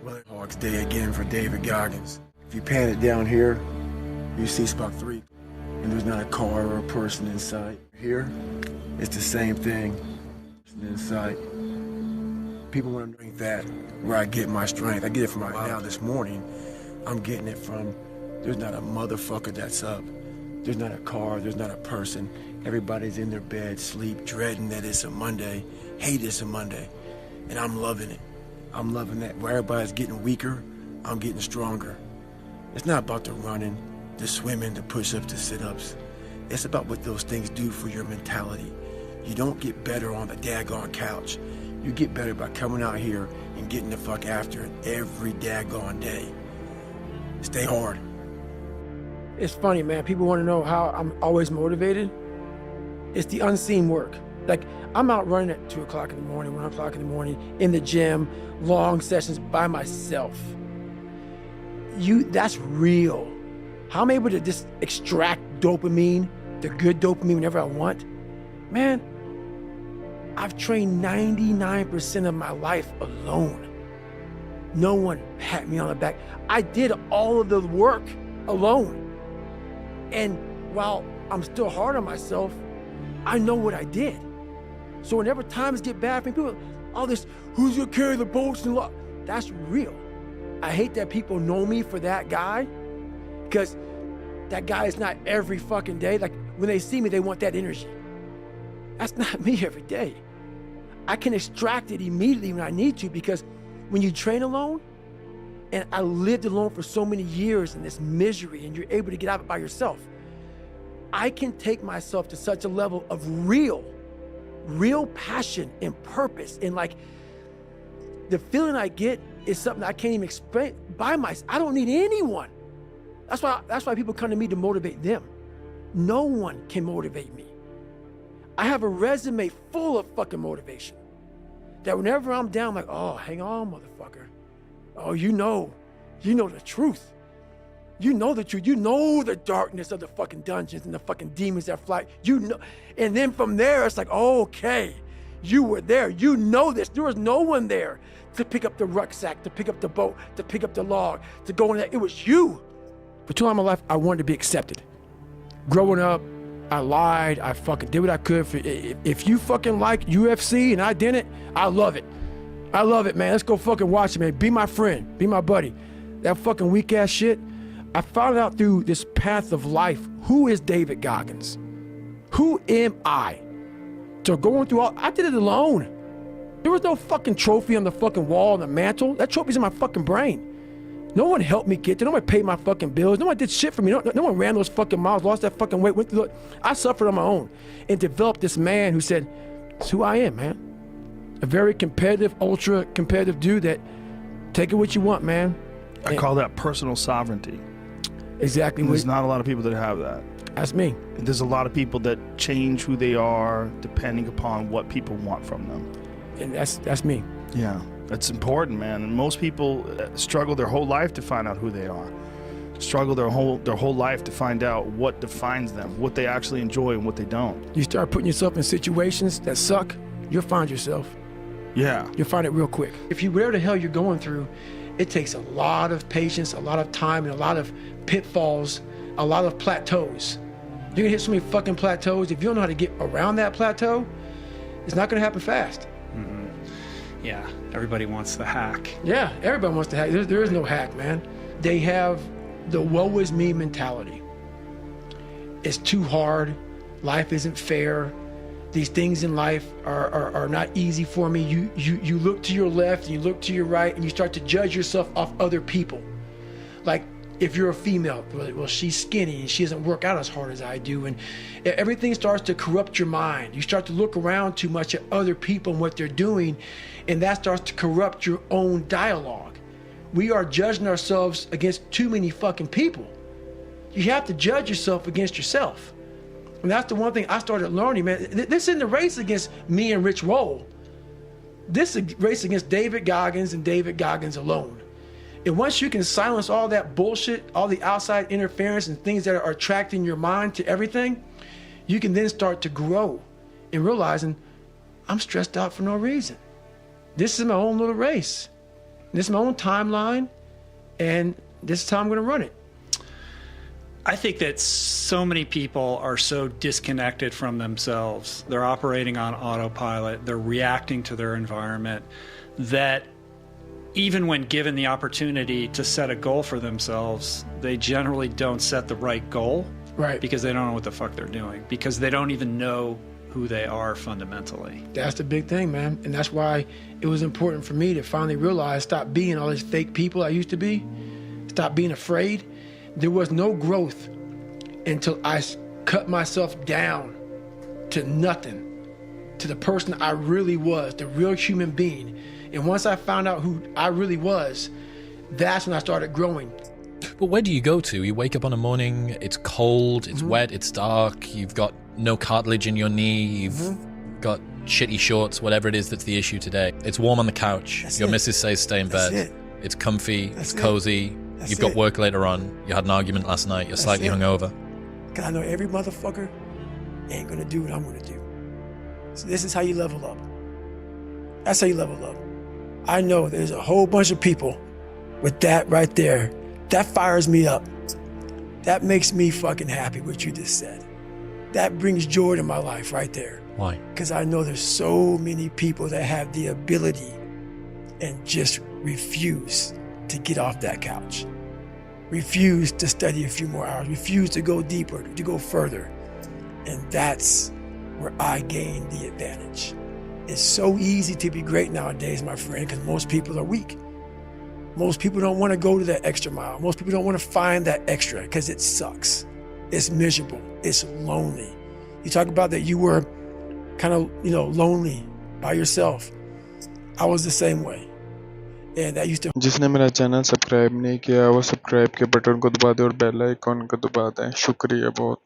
Well, Hawks Day again for David Goggins. If you pan it down here, you see spot 3, and there's not a car or a person in sight. Here, it's the same thing. Person in sight. People want to drink that, where I get my strength. I get it from right now this morning. I'm getting it from, there's not a motherfucker that's up. There's not a car, there's not a person. Everybody's in their bed, sleep, dreading that it's a Monday, hate it's a Monday. And I'm loving it. I'm loving that. Where everybody's getting weaker, I'm getting stronger. It's not about the running, the swimming, the push-ups, the sit-ups. It's about what those things do for your mentality. You don't get better on the daggone couch. You get better by coming out here and getting the fuck after it every daggone day. Stay hard. It's funny, man. People want to know how I'm always motivated. It's the unseen work. Like, I'm out running at 2 o'clock in the morning, 1 o'clock in the morning, in the gym, long sessions by myself. That's real. How I'm able to just extract dopamine, the good dopamine whenever I want. Man, I've trained 99% of my life alone. No one pat me on the back. I did all of the work alone. And while I'm still hard on myself, I know what I did. So whenever times get bad for me, people, all this, who's gonna carry the boats and that's real. I hate that people know me for that guy, because that guy is not every fucking day. Like, when they see me, they want that energy. That's not me every day. I can extract it immediately when I need to, because when you train alone, and I lived alone for so many years in this misery, and you're able to get out of it by yourself, I can take myself to such a level of real passion and purpose. And like, the feeling I get is something I can't even explain by myself. I don't need anyone. That's why people come to me to motivate them. No one can motivate me. I have a resume full of fucking motivation, that whenever I'm down, I'm like, oh, hang on, motherfucker. Oh, you know the truth. You know the truth. You know the darkness of the fucking dungeons and the fucking demons that fly. You know, and then from there, it's like, okay, you were there. You know this. There was no one there to pick up the rucksack, to pick up the boat, to pick up the log, to go in there. It was you. For too long in my life, I wanted to be accepted. Growing up, I lied. I fucking did what I could. If you fucking like UFC and I didn't, I love it. I love it, man. Let's go fucking watch it, man. Be my friend. Be my buddy. That fucking weak ass shit. I found out through this path of life, who is David Goggins? Who am I? So going through I did it alone. There was no fucking trophy on the fucking wall on the mantle. That trophy's in my fucking brain. No one helped me get there. No one paid my fucking bills. No one did shit for me. No one ran those fucking miles, lost that fucking weight, went through it. I suffered on my own and developed this man who said, it's who I am, man. A very competitive, ultra competitive dude that take it what you want, man. I call that personal sovereignty. Exactly. And there's not a lot of people that have that. That's me. There's a lot of people that change who they are depending upon what people want from them. And that's me. Yeah, that's important, man. And most people struggle their whole life to find out who they are. Struggle their whole life to find out what defines them, what they actually enjoy and what they don't. You start putting yourself in situations that suck, you'll find yourself. Yeah. You'll find it real quick. If you whatever the hell you're going through, it takes a lot of patience, a lot of time, and a lot of pitfalls, a lot of plateaus. You're gonna hit so many fucking plateaus. If you don't know how to get around that plateau, it's not gonna happen fast. Mm-hmm. Yeah, everybody wants the hack. Yeah, everybody wants to hack. There is no hack, man. They have the woe is me mentality. It's too hard. Life isn't fair. These things in life are not easy for me. You look to your left and you look to your right and you start to judge yourself off other people. Like, if you're a female, well, she's skinny and she doesn't work out as hard as I do, and everything starts to corrupt your mind. You start to look around too much at other people and what they're doing, and that starts to corrupt your own dialogue. We are judging ourselves against too many fucking people. You have to judge yourself against yourself. And that's the one thing I started learning, man. This isn't a race against me and Rich Roll. This is a race against David Goggins and David Goggins alone. And once you can silence all that bullshit, all the outside interference and things that are attracting your mind to everything, you can then start to grow in realizing I'm stressed out for no reason. This is my own little race. This is my own timeline, and this is how I'm going to run it. I think that so many people are so disconnected from themselves. They're operating on autopilot. They're reacting to their environment that even when given the opportunity to set a goal for themselves, they generally don't set the right goal. Right. Because they don't know what the fuck they're doing. Because they don't even know who they are fundamentally. That's the big thing, man. And that's why it was important for me to finally realize, stop being all these fake people I used to be, stop being afraid. There was no growth until I cut myself down to nothing, to the person I really was, the real human being. And once I found out who I really was, that's when I started growing. But where do you go to? You wake up on a morning, it's cold, it's wet, it's dark, you've got no cartilage in your knee, you've got shitty shorts, whatever it is that's the issue today. It's warm on the couch, That's your it. missus says stay in That's bed, it. it's comfy, That's it's it. cozy, That's you've got it. work later on, you had an argument last night, you're slightly it. hungover. Because I know every motherfucker ain't going to do what I'm going to do. So this is how you level up. That's how you level up. I know there's a whole bunch of people with that right there. That fires me up. That makes me fucking happy, what you just said. That brings joy to my life right there. Why? Because I know there's so many people that have the ability and just refuse to get off that couch. Refuse to study a few more hours. Refuse to go deeper, to go further. And that's where I gain the advantage. It's so easy to be great nowadays, my friend, because most people are weak. Most people don't want to go to that extra mile. Most people don't want to find that extra because it sucks. It's miserable. It's lonely. You talk about that you were kind of, lonely by yourself. I was the same way. And that used to जिसने मेरा channel subscribe नहीं किया वो subscribe के button को दबा दे और bell icon को दबा दें। शुक्रिया बहुत।